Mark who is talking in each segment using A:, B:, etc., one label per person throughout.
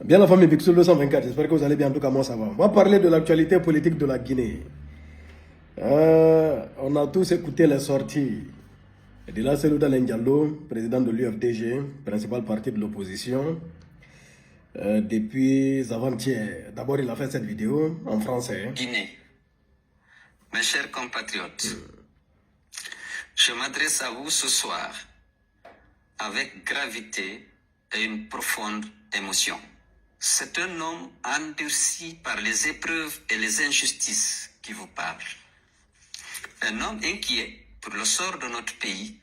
A: Bien la famille Pixel 224, j'espère que vous allez bien, en tout cas moi ça va. On va parler de l'actualité politique de la Guinée. On a tous écouté les sorties de la Selouda Diallo, président de l'UFDG, principal parti de l'opposition, depuis avant-hier. D'abord il a fait cette vidéo en français.
B: Guinée, mes chers compatriotes, je m'adresse à vous ce soir avec gravité et une profonde émotion. C'est un homme endurci par les épreuves et les injustices qui vous parle. Un homme inquiet pour le sort de notre pays,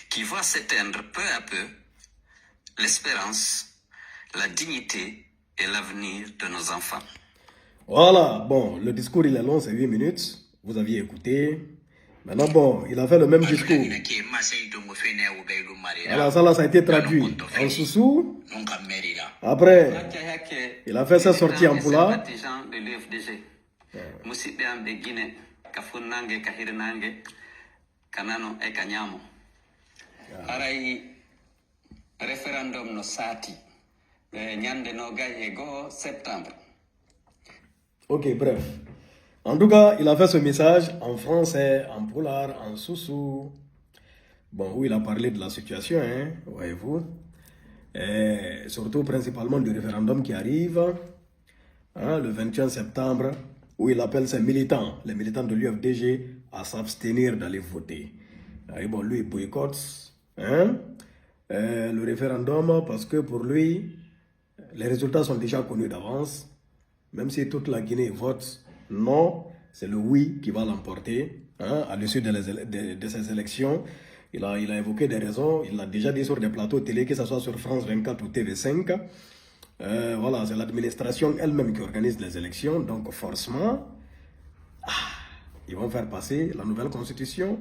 B: qui voit s'éteindre peu à peu l'espérance, la dignité et l'avenir de nos enfants.
A: Voilà, bon, le discours il est long, c'est 8 minutes. Vous aviez écouté. Maintenant, bon, il a fait le même discours. Alors ça là, ça a été traduit en Soussou. Après, il a fait sa sortie en Poula.
B: Référendum no sati nyande no gaye go septembre.
A: Ok, bref. En tout cas, il a fait ce message en français, en poulard, en soussou. Bon, où il a parlé de la situation, hein, voyez-vous. Et surtout, principalement, du référendum qui arrive, hein, le 21 septembre, où il appelle ses militants, les militants de l'UFDG, à s'abstenir d'aller voter. Et bon, lui, il boycotte, hein, le référendum parce que pour lui, les résultats sont déjà connus d'avance. Même si toute la Guinée vote non, c'est le oui qui va l'emporter, hein, à l'issue de ces élections. Il a évoqué des raisons, il l'a déjà dit sur des plateaux télé, que ce soit sur France 24 ou TV5. Voilà, c'est l'administration elle-même qui organise les élections, donc forcément, ils vont faire passer la nouvelle constitution,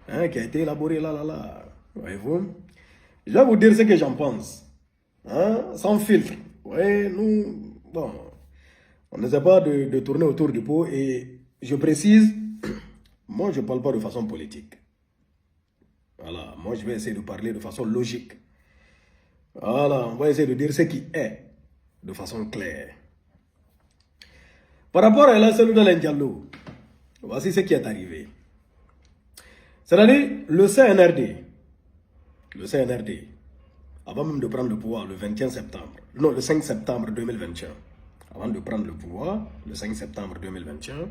A: hein, qui a été élaborée là. Voyez-vous? Je vais vous dire ce que j'en pense, hein, sans filtre. Ouais, nous, bon, on n'essaie pas de tourner autour du pot et je précise, moi je ne parle pas de façon politique. Voilà, moi je vais essayer de parler de façon logique. Voilà, on va essayer de dire ce qui est de façon claire. Par rapport à la Selouda Diallo, voici ce qui est arrivé. C'est-à-dire le CNRD, avant même de prendre le pouvoir le 21 septembre, non, le 5 septembre 2021, avant de prendre le pouvoir, le 5 septembre 2021,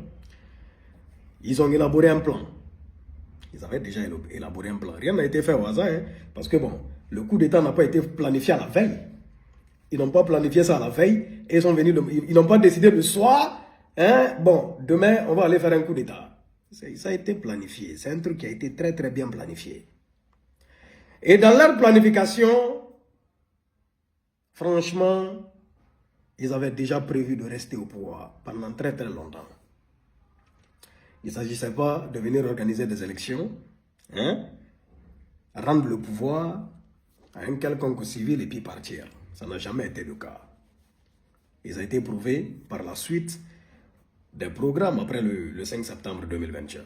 A: ils ont élaboré un plan. Ils avaient déjà élaboré un plan. Rien n'a été fait au hasard, hein, parce que bon, le coup d'État n'a pas été planifié à la veille. Ils n'ont pas planifié ça à la veille, et ils sont venus, ils n'ont pas décidé le soir, hein, bon, demain, on va aller faire un coup d'État. Ça a été planifié, c'est un truc qui a été très très bien planifié. Et dans leur planification, franchement, ils avaient déjà prévu de rester au pouvoir pendant très très longtemps. Il ne s'agissait pas de venir organiser des élections, hein, rendre le pouvoir à un quelconque civil et puis partir. Ça n'a jamais été le cas. Ils ont été prouvés par la suite des programmes après le 5 septembre 2021.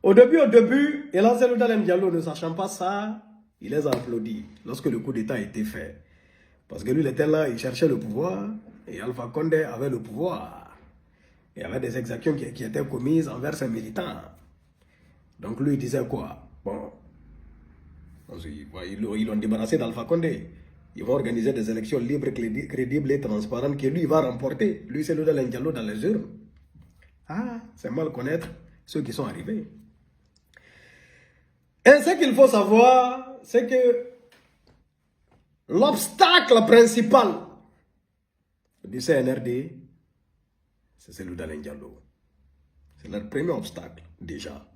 A: Au début, Elan Selouda Diallo, ne sachant pas ça, il les a applaudis lorsque le coup d'État a été fait. Parce que lui, il était là, il cherchait le pouvoir, et Alpha Condé avait le pouvoir. Il y avait des exactions qui étaient commises envers ses militants. Donc lui, il disait quoi? Bon, ils l'ont débarrassé d'Alpha Condé. Ils vont organiser des élections libres, crédibles et transparentes que lui, il va remporter. Lui, c'est le Diallo dans les urnes. Ah, c'est mal connaître ceux qui sont arrivés. Et ce qu'il faut savoir, c'est que l'obstacle principal du CNRD, c'est celui d'Alain Diallo. C'est leur premier obstacle, déjà.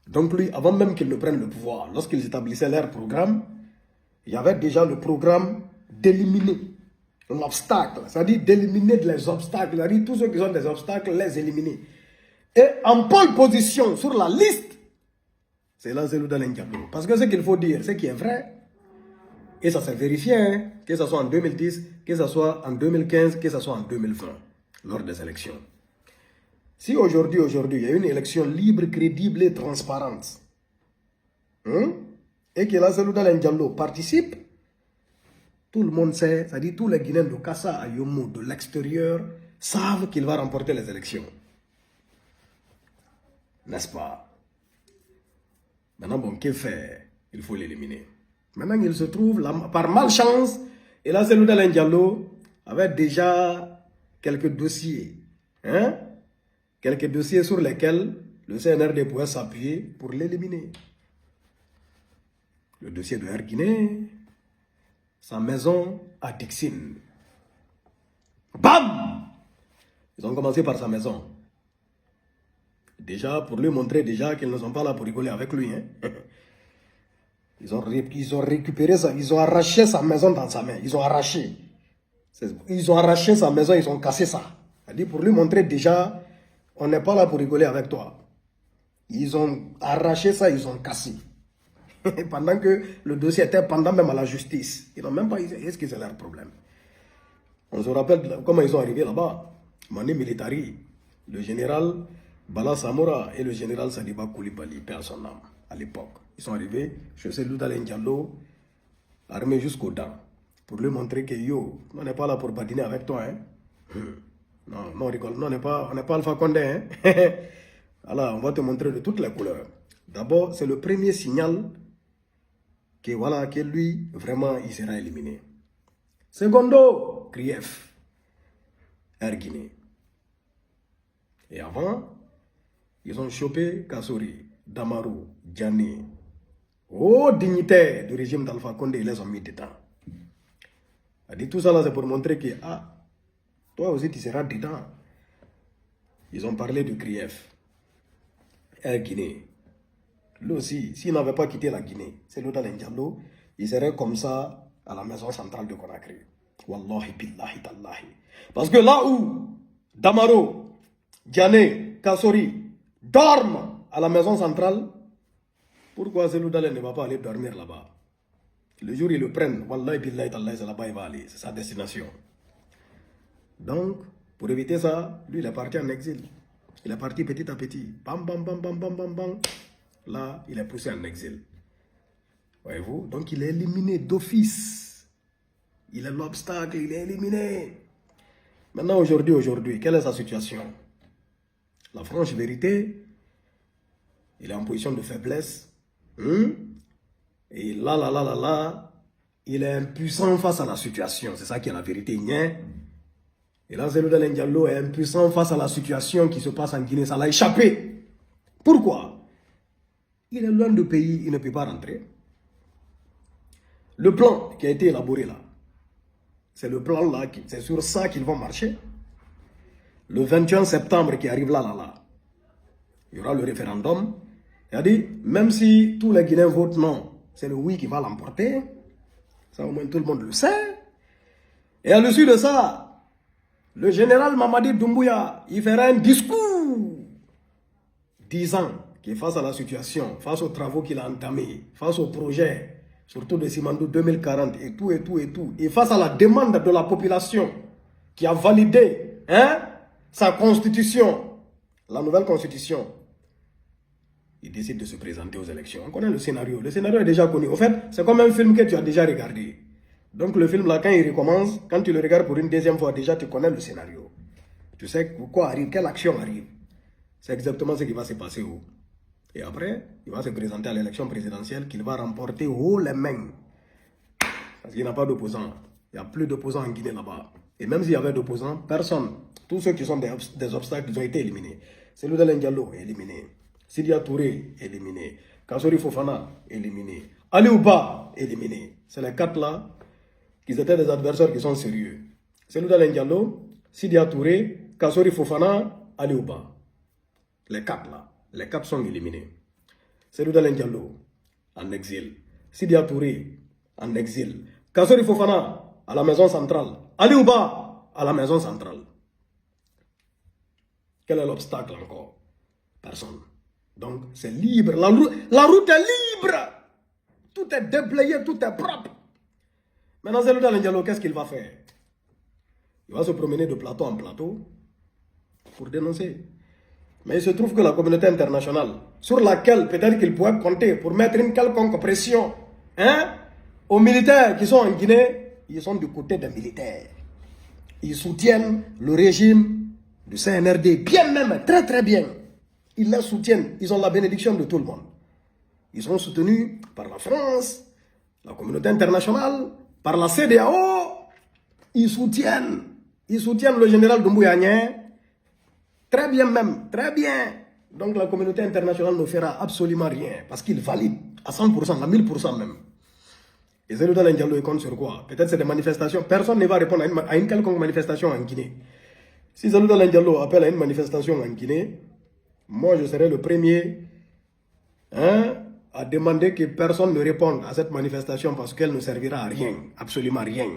A: Donc lui, avant même qu'ils ne prennent le pouvoir, lorsqu'ils établissaient leur programme, il y avait déjà le programme d'éliminer l'obstacle, c'est-à-dire d'éliminer les obstacles, c'est-à-dire tous ceux qui ont des obstacles, les éliminer. Et en pole position sur la liste, c'est là Selouda Diallo. Parce que ce qu'il faut dire, ce qui est vrai, et ça s'est vérifié, hein, que ce soit en 2010, que ce soit en 2015, que ce soit en 2020, lors des élections. Si aujourd'hui, il y a une élection libre, crédible et transparente, hein, et que la Selouda Diallo participe, Tout le monde sait, c'est-à-dire tous les Guinéens de Kassa à Yomo, de l'extérieur, savent qu'il va remporter les élections. N'est-ce pas? Maintenant, bon, que faire? Il faut l'éliminer. Maintenant, il se trouve, par malchance, et là, Cellou Dalein Diallo avait déjà quelques dossiers. Hein? Quelques dossiers sur lesquels le CNRD pouvait s'appuyer pour l'éliminer. Le dossier de Air Guinée, sa maison à Dixine. Bam! Ils ont commencé par sa maison. Déjà, pour lui montrer déjà qu'ils ne sont pas là pour rigoler avec lui. Hein? Ils ont récupéré ça, ils ont arraché sa maison dans sa main. Ils ont arraché. Ils ont arraché sa maison, ils ont cassé ça. C'est-à-dire pour lui montrer déjà, on n'est pas là pour rigoler avec toi. Ils ont arraché ça, ils ont cassé. Pendant que le dossier était pendant même à la justice. Ils n'ont même pas... Est-ce que c'est leur problème? On se rappelle comment ils sont arrivés là-bas. Mani Militari, le général Bala Samora et le général Sadiba Koulibaly, paix à son âme, à l'époque. Ils sont arrivés chez Cellou Dalein Diallo, armés jusqu'aux dents, pour lui montrer que yo, on n'est pas là pour badiner avec toi. Hein? Non, non, rigole, non, on n'est pas Alpha Condé. Hein? Alors, on va te montrer de toutes les couleurs. D'abord, c'est le premier signal que voilà, que lui, vraiment, il sera éliminé. Secondo, Krief, Air Guinée. Et avant, ils ont chopé Kassori, Damaro, Djani. Oh, dignitaires du régime d'Alpha Condé, ils les ont mis dedans. A dit tout ça là, c'est pour montrer que, ah, toi aussi tu seras dedans. Ils ont parlé de Krief, Air Guinée. Lui aussi, s'il n'avait pas quitté la Guinée, Cellou Dalein Diallo, il serait comme ça à la maison centrale de Conakry. Wallahi billahi tallahi. Parce que là où Damaro, Djane, Kassori dorment à la maison centrale, pourquoi Cellou Dalein ne va pas aller dormir là-bas? Le jour où ils le prennent, wallahi billahi tallahi, c'est là-bas il va aller, c'est sa destination. Donc, pour éviter ça, lui il est parti en exil. Il est parti petit à petit. Bam, bam, bam, bam, bam, bam, bam. Là, il est poussé en exil. Voyez-vous? Donc, il est éliminé d'office. Il est l'obstacle, il est éliminé. Maintenant, aujourd'hui, quelle est sa situation? La franche vérité, il est en position de faiblesse. Et là, il est impuissant face à la situation. C'est ça qui est la vérité. Et là, Cellou Dalein Diallo est impuissant face à la situation qui se passe en Guinée. Ça l'a échappé. Pourquoi? Il est loin du pays, il ne peut pas rentrer. Le plan qui a été élaboré là, c'est le plan là, c'est sur ça qu'ils vont marcher. Le 21 septembre qui arrive là, il y aura le référendum. Il a dit, même si tous les Guinéens votent non, c'est le oui qui va l'emporter. Ça au moins tout le monde le sait. Et à l'issue de ça, le général Mamadi Doumbouya, il fera un discours disant que face à la situation, face aux travaux qu'il a entamés, face au projet, surtout de Simandou 2040 et tout, et face à la demande de la population qui a validé sa constitution, la nouvelle constitution, il décide de se présenter aux élections. On connaît le scénario. Le scénario est déjà connu. Au fait, c'est comme un film que tu as déjà regardé. Donc le film là, quand il recommence, quand tu le regardes pour une deuxième fois, déjà tu connais le scénario. Tu sais quoi arrive, quelle action arrive. C'est exactement ce qui va se passer. Et après, il va se présenter à l'élection présidentielle qu'il va remporter haut les mains. Parce qu'il n'y a pas d'opposants. Il n'y a plus d'opposants en Guinée là-bas. Et même s'il y avait d'opposants, personne. Tous ceux qui sont des obstacles, ils ont été éliminés. Cellou Dalein Diallo est éliminé. Sidia Touré, éliminé. Kassori Fofana, éliminé. Aliou Ba, éliminé. C'est les quatre là qui étaient des adversaires qui sont sérieux. Cellou Dalein Diallo, Sidia Touré, Kassori Fofana, Aliou Ba. Les quatre là. Les quatre sont éliminés. Cellou Dalein Diallo, en exil. Sidia Touré, en exil. Kassori Fofana, à la maison centrale. Aliou Ba, à la maison centrale. Quel est l'obstacle encore? Personne. Donc, c'est libre. La route est libre. Tout est déblayé, tout est propre. Maintenant, Cellou Dalein Diallo, qu'est-ce qu'il va faire? Il va se promener de plateau en plateau pour dénoncer. Mais il se trouve que la communauté internationale, sur laquelle peut-être qu'il pourrait compter pour mettre une quelconque pression aux militaires qui sont en Guinée, ils sont du côté des militaires. Ils soutiennent le régime du CNRD, bien même, très très bien. Ils les soutiennent, ils ont la bénédiction de tout le monde. Ils sont soutenus par la France, la communauté internationale, par la CEDEAO. Ils soutiennent le général Doumbouya Niang, très bien même, très bien. Donc la communauté internationale ne fera absolument rien, parce qu'ils valident à 100%, à 1000% même. Et Zelou Dalein Diallo, il compte sur quoi? Peut-être c'est des manifestations. Personne ne va répondre à une quelconque manifestation en Guinée. Si Zelou Dalein Diallo appelle à une manifestation en Guinée, moi je serai le premier à demander que personne ne réponde à cette manifestation parce qu'elle ne servira à rien, absolument rien.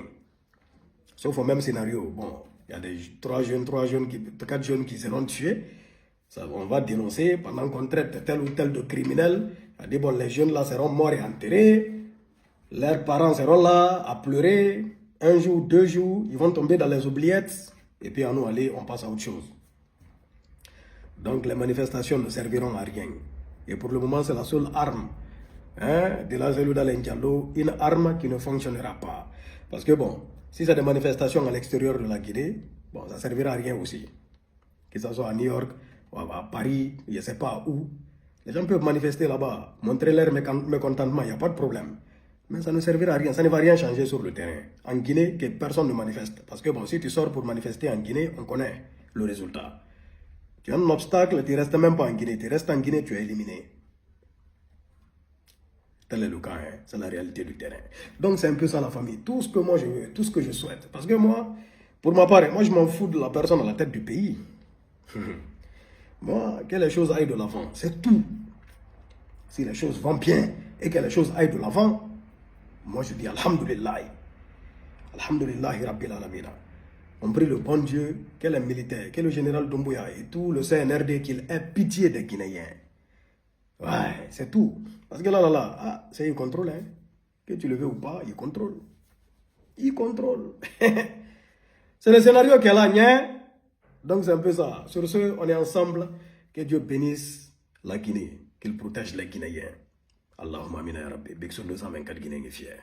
A: Sauf au même scénario. Bon, il y a des 4 jeunes qui seront tués. Ça, on va dénoncer pendant qu'on traite tel ou tel de criminel. On a dit, bon, les jeunes là seront morts et enterrés. Leurs parents seront là à pleurer. 1 jour, 2 jours, ils vont tomber dans les oubliettes. Et puis à nous aller, on passe à autre chose. Donc les manifestations ne serviront à rien. Et pour le moment, c'est la seule arme de la Zelou Dalein Diallo, une arme qui ne fonctionnera pas. Parce que bon, si c'est des manifestations à l'extérieur de la Guinée, bon, ça ne servira à rien aussi. Que ce soit à New York, ou à Paris, je ne sais pas où. Les gens peuvent manifester là-bas, montrer leur mécontentement, il n'y a pas de problème. Mais ça ne servira à rien, ça ne va rien changer sur le terrain. En Guinée, que personne ne manifeste. Parce que bon, si tu sors pour manifester en Guinée, on connaît le résultat. Tu as un obstacle, tu ne restes même pas en Guinée. Tu restes en Guinée, tu es éliminé. Tel est le cas, c'est la réalité du terrain. Donc c'est un peu ça la famille. Tout ce que moi je veux, tout ce que je souhaite. Parce que moi, pour ma part, moi je m'en fous de la personne à la tête du pays. Moi, que les choses aillent de l'avant, c'est tout. Si les choses vont bien et que les choses aillent de l'avant, moi je dis Alhamdulillah. Alhamdulillah Rabbil Alamina. On prie le bon Dieu, que les militaires, que le général Doumbouya et tout le CNRD, qu'il ait pitié des Guinéens. Ouais, c'est tout. Parce que là, c'est il contrôle, hein. Que tu le veux ou pas, il contrôle. Il contrôle. C'est le scénario qu'elle a, hein. Donc c'est un peu ça. Sur ce, on est ensemble. Que Dieu bénisse la Guinée, qu'il protège les Guinéens. Allahumma amina ya Rabbi. Big sur 224 Guinéens est fier.